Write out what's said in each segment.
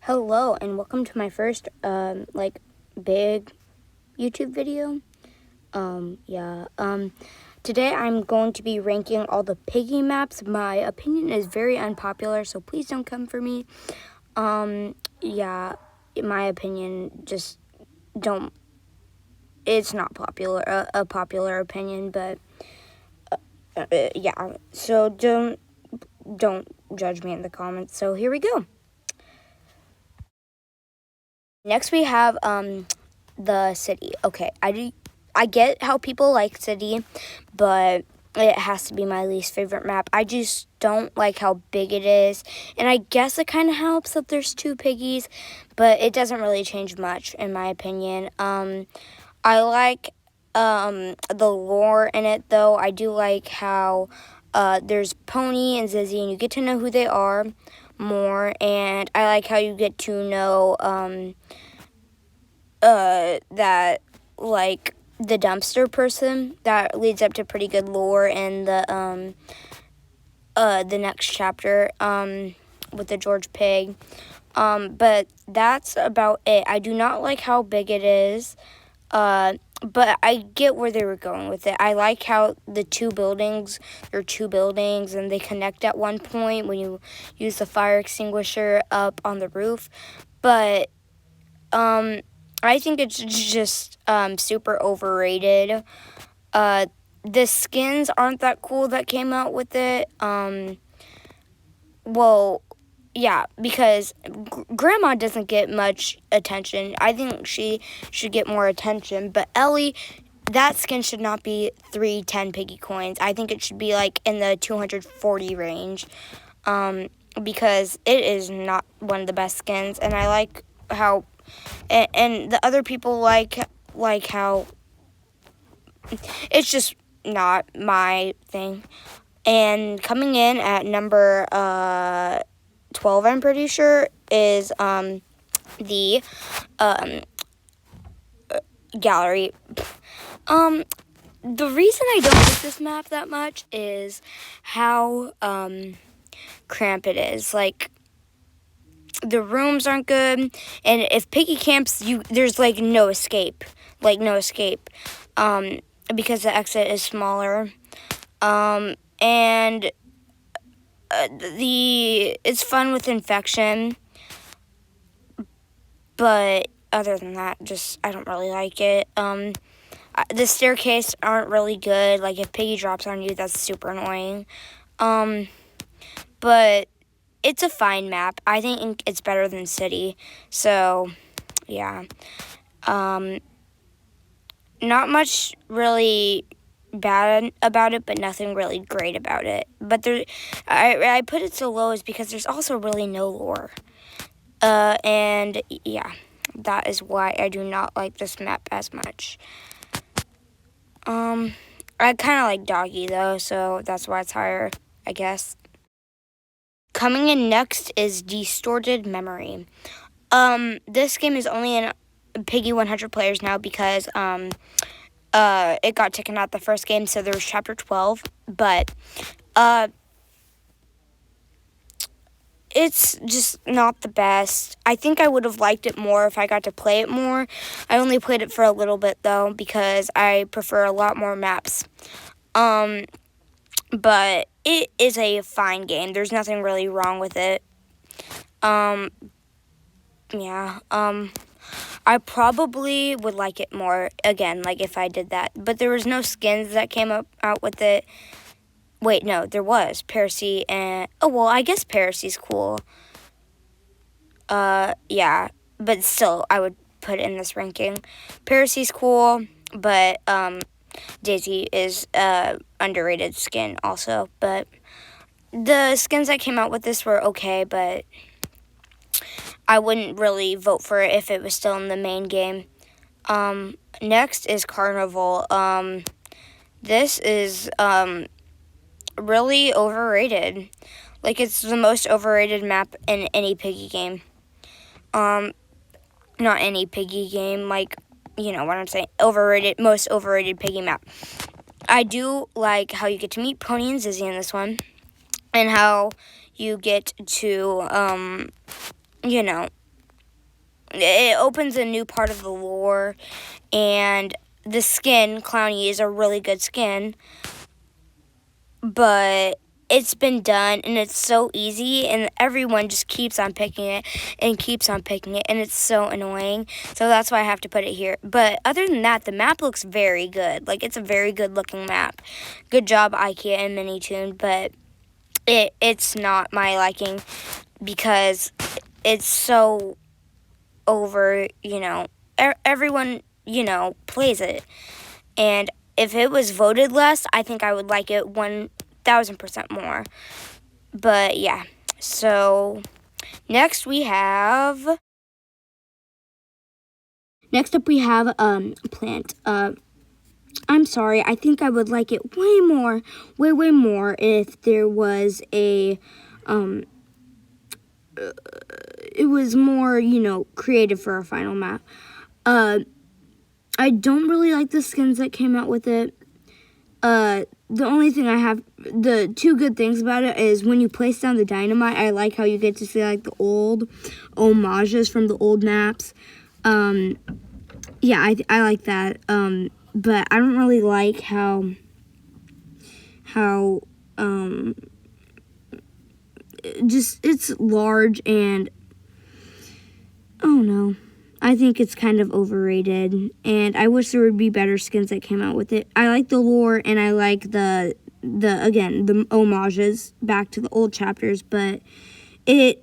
Hello and welcome to my first big YouTube video. Today I'm going to be ranking all the Piggy maps. My opinion is very unpopular, so please don't come for me. In my opinion, just don't. It's not popular, a popular opinion, but yeah. So don't judge me in the comments. So here we go. Next we have the city. Okay, I get how people like city, but it has to be my least favorite map. I just don't like how big it is, and I guess it kind of helps that there's two piggies, but it doesn't really change much in my opinion. I like the lore in it though. I do like how there's Pony and Zizzy, and you get to know who they are more, and I like how you get to know that like the dumpster person. That leads up to pretty good lore in the next chapter with the George Pig. But that's about it. I do not like how big it is. But I get where they were going with it. I like how there are two buildings, and they connect at one point when you use the fire extinguisher up on the roof. But I think it's just super overrated. The skins aren't that cool that came out with it. Because Grandma doesn't get much attention. I think she should get more attention. But Ellie, that skin should not be 310 Piggy coins. I think it should be like in the 240 range. Because it is not one of the best skins. And I like how, and the other people like how it's just not my thing. And coming in at number 12, I'm pretty sure, is the gallery. The reason I don't like this map that much is how cramped it is. Like, the rooms aren't good, and if Piggy camps, there's like no escape. Because the exit is smaller. And it's fun with infection, but other than that, just I don't really like it. The staircase aren't really good. Like, if Piggy drops on you, that's super annoying. But it's a fine map. I think it's better than City. So, yeah. Not much really bad about it, but nothing really great about it. But I put it so low is because there's also really no lore. And yeah, that is why I do not like this map as much. I kind of like Doggy though, so that's why it's higher, I guess. Coming in next is Distorted Memory. This game is only in Piggy 100 players now because it got taken out the first game, so there was chapter 12, but it's just not the best. I think I would have liked it more if I got to play it more. I only played it for a little bit though because I prefer a lot more maps. But it is a fine game. There's nothing really wrong with it. I probably would like it more, again, like if I did that. But there was no skins that came out with it. Wait, no, there was. Parasy and... Oh, well, I guess Parasy's cool. Yeah. But still, I would put it in this ranking. Parasy's cool, but Daisy is underrated skin also. But the skins that came out with this were okay, but I wouldn't really vote for it if it was still in the main game. Next is Carnival. This is really overrated. Like, it's the most overrated map in any Piggy game. Not any Piggy game, like, you know what I'm saying. Most overrated Piggy map. I do like how you get to meet Pony and Zizzy in this one. And how you get to, it opens a new part of the lore, and the skin, Clowny, is a really good skin, but it's been done and it's so easy and everyone just keeps on picking it and keeps on picking it and it's so annoying. So that's why I have to put it here. But other than that, the map looks very good. Like, it's a very good looking map. Good job, IKEA and Minitoon, but it's not my liking because it's so over, everyone, plays it. And if it was voted less, I think I would like it 1,000% more. But yeah, so next up we have plant. I'm sorry, I think I would like it way more if there was a it was more, creative for a final map. I don't really like the skins that came out with it. The only thing the two good things about it is when you place down the dynamite, I like how you get to see like the old homages from the old maps. Yeah, I like that. But I don't really like how just it's large and oh no. I think it's kind of overrated, and I wish there would be better skins that came out with it. I like the lore, and I like the homages back to the old chapters, but I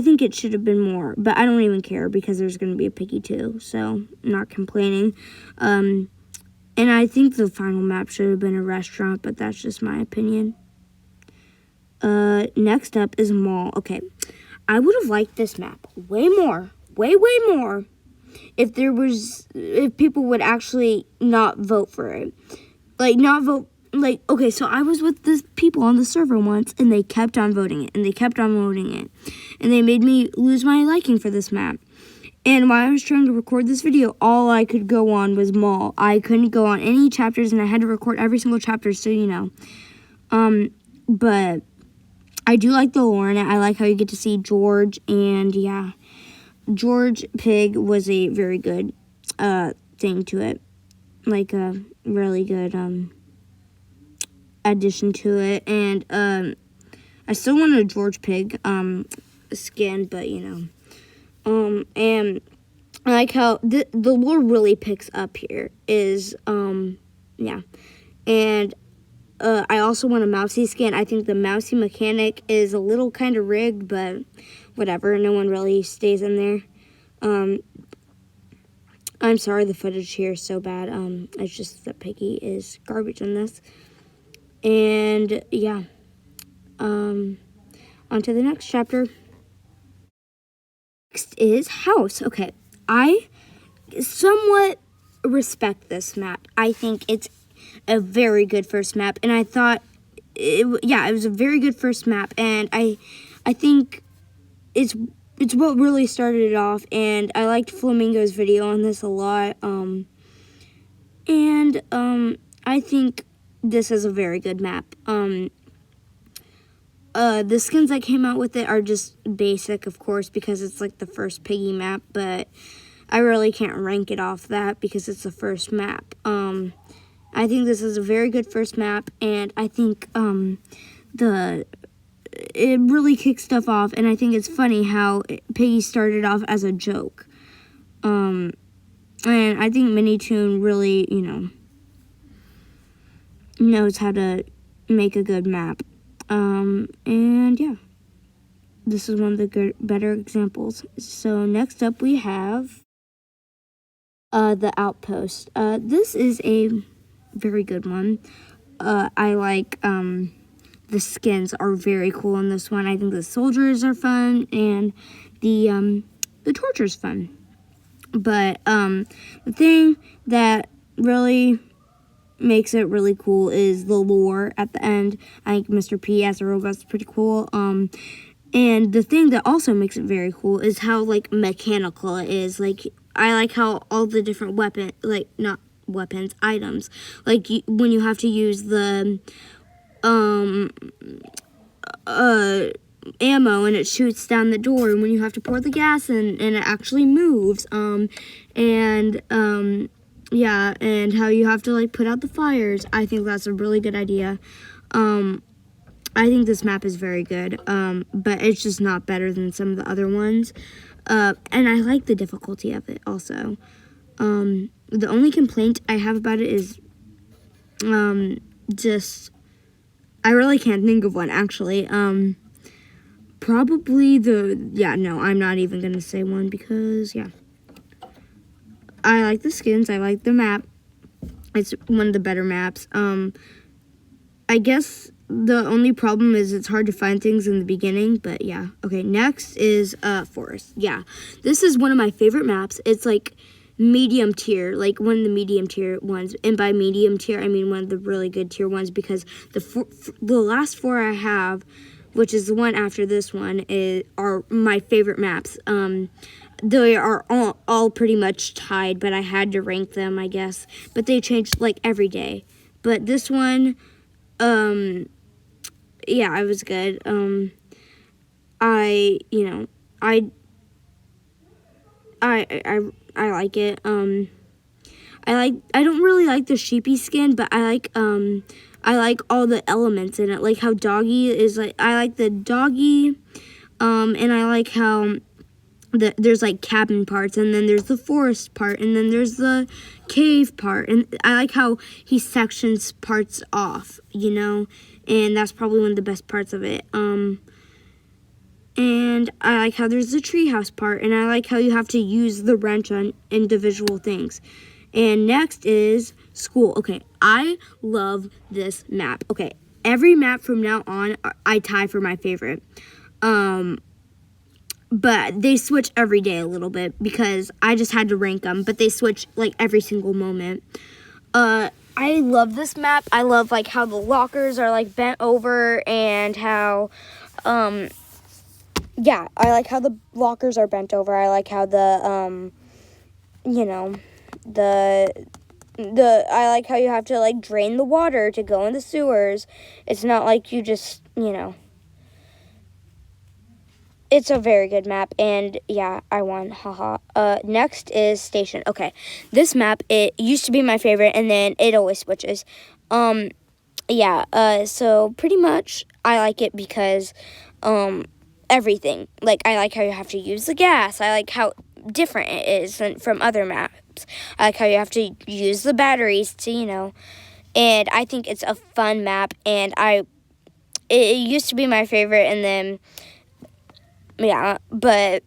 think it should have been more, but I don't even care because there's going to be a Piggy too, so I'm not complaining. And I think the final map should have been a restaurant, but that's just my opinion. Next up is mall. Okay, I would have liked this map way more, if people would actually not vote for it. Okay, so I was with the people on the server once, and they kept on voting it, and they made me lose my liking for this map. And while I was trying to record this video, all I could go on was mall. I couldn't go on any chapters, and I had to record every single chapter, so you know. But I do like the lore in it. I like how you get to see George, and yeah. George Pig was a very good thing to it. Like a really good addition to it. And I still wanted a George Pig skin, but and I like how the lore really picks up here is yeah. And I also want a Mousy skin. I think the Mousy mechanic is a little kind of rigged, but whatever. No one really stays in there. I'm sorry the footage here is so bad. It's just that Piggy is garbage in this. And yeah. On to the next chapter. Next is house. Okay. I somewhat respect this map. I think it's a very good first map, and I thought it was a very good first map, and I think it's what really started it off, and I liked Flamingo's video on this a lot. I think this is a very good map. The skins that came out with it are just basic, of course, because it's like the first Piggy map, but I really can't rank it off that because it's the first map. I think this is a very good first map, and I think it really kicks stuff off, and I think it's funny how Piggy started off as a joke. And I think Minitoon really, knows how to make a good map. And yeah, this is one of the better examples. So next up we have the Outpost. This is a very good one. I like the skins are very cool in this one. I think the soldiers are fun, and the torture's fun. But the thing that really makes it really cool is the lore at the end. I think Mr. P as a robot's pretty cool. And the thing that also makes it very cool is how like mechanical it is. Like, I like how all the different items, like when you have to use the ammo and it shoots down the door, and when you have to pour the gas in and it actually moves, yeah, and how you have to like put out the fires. I think that's a really good idea. I think this map is very good, but it's just not better than some of the other ones. And I like the difficulty of it also. The only complaint I have about it is just, I really can't think of one actually. Probably I'm not even gonna say one because, yeah. I like the skins, I like the map. It's one of the better maps. I guess the only problem is it's hard to find things in the beginning, but yeah. Okay, next is Forest. Yeah, this is one of my favorite maps. It's like medium tier, like one of the medium tier ones. And by medium tier, I mean one of the really good tier ones, because the last 4 I have, which is the one after this one, are my favorite maps. They are all pretty much tied, but I had to rank them, I guess. But they change like every day. But this one, yeah, it was good. I like it. I don't really like the sheepy skin, but I like all the elements in it. Like how Doggy is like, I like the Doggy, and I like how there's like cabin parts, and then there's the forest part, and then there's the cave part, and I like how he sections parts off, and that's probably one of the best parts of it. And I like how there's the treehouse part, and I like how you have to use the wrench on individual things. And next is school. Okay, I love this map. Okay, every map from now on, I tie for my favorite. But they switch every day a little bit because I just had to rank them. But they switch like every single moment. I love this map. I love like how the lockers are like bent over, and how, yeah, I like how the lockers are bent over. I like how the, I like how you have to like drain the water to go in the sewers. It's not like you just, It's a very good map, and yeah, I won, haha. Next is Station. Okay, this map, it used to be my favorite, and then it always switches. So pretty much, I like it because, everything. Like, I like how you have to use the gas. I like how different it is from other maps. I like how you have to use the batteries to, and I think it's a fun map, and it used to be my favorite, and then, yeah, but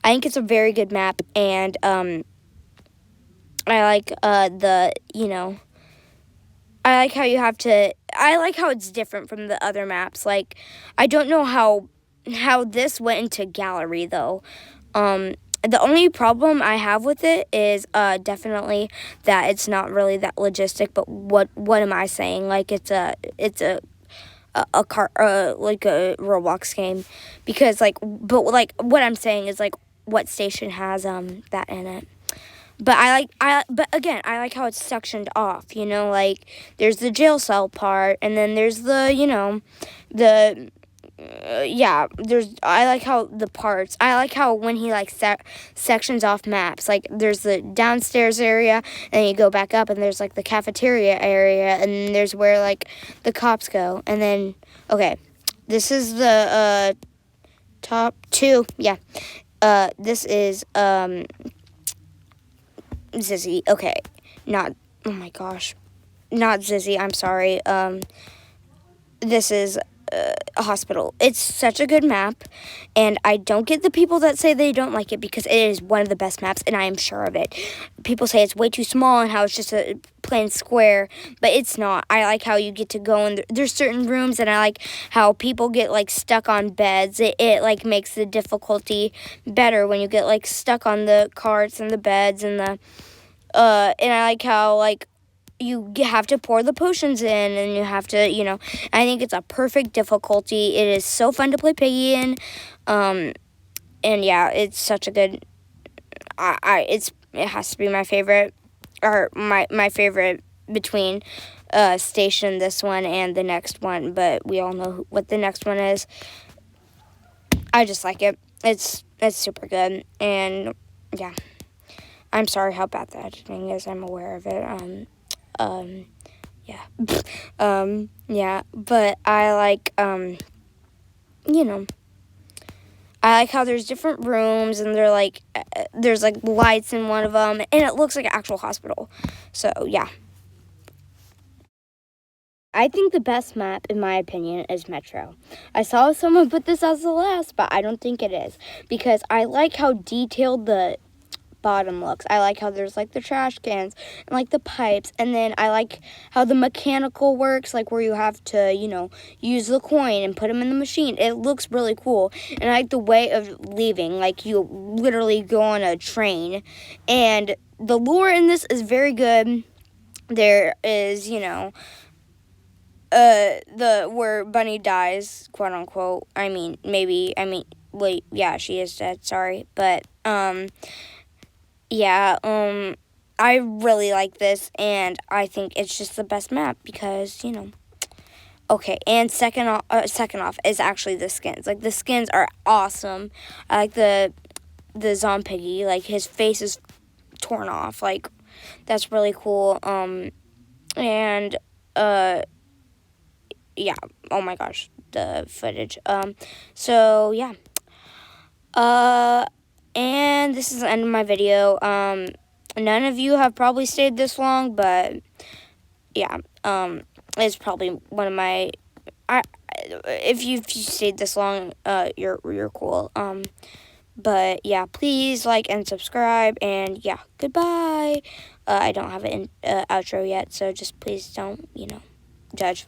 I think it's a very good map, and I like I like how I like how it's different from the other maps. Like, I don't know how this went into gallery though. The only problem I have with it is definitely that it's not really that logistic. But what am I saying? Like, it's a like a Roblox game, because but what I'm saying is like what station has that in it. But but again, I like how it's sectioned off, like there's the jail cell part, and then there's the I like how the parts, I like how when he like sections off maps, like there's the downstairs area, and you go back up, and there's like the cafeteria area, and there's where like the cops go, and then, okay, this is the top 2, yeah, this is Zizzy, okay, not, oh my gosh, not Zizzy, I'm sorry, this is a hospital. It's such a good map, and I don't get the people that say they don't like it, because it is one of the best maps, and I am sure of it. People say it's way too small and how it's just a plain square, but it's not. I like how you get to go in there's certain rooms, and I like how people get like stuck on beds. It like makes the difficulty better when you get like stuck on the carts and the beds, and and I like how like you have to pour the potions in, and you have to, I think it's a perfect difficulty. It is so fun to play Piggy in, and yeah, it's such a good, it has to be my favorite, or my favorite between Station, this one, and the next one, but we all know what the next one is. I just like it. It's super good, and yeah. I'm sorry how bad the editing is. I'm aware of it. Yeah. Yeah. But I like, you know, I like how there's different rooms and they're like, there's like lights in one of them, and it looks like an actual hospital. So yeah. I think the best map, in my opinion, is Metro. I saw someone put this as the last, but I don't think it is, because I like how detailed the bottom looks. I like how there's like the trash cans and like the pipes, and then I like how the mechanical works, like where you have to, use the coin and put them in the machine. It looks really cool, and I like the way of leaving, like you literally go on a train, and the lore in this is very good. There is, the where Bunny dies, quote unquote. Wait, yeah, she is dead, sorry. But yeah, I really like this, and I think it's just the best map because, Okay, and second off is actually the skins. Like, the skins are awesome. I like the zombie Piggy, like his face is torn off. Like, that's really cool. And yeah, oh my gosh, the footage. So yeah. And this is the end of my video. None of you have probably stayed this long, but yeah, it's probably one of my. If you stayed this long, you're cool. But yeah, please like and subscribe, and yeah, goodbye. I don't have an outro yet, so just please don't, judge.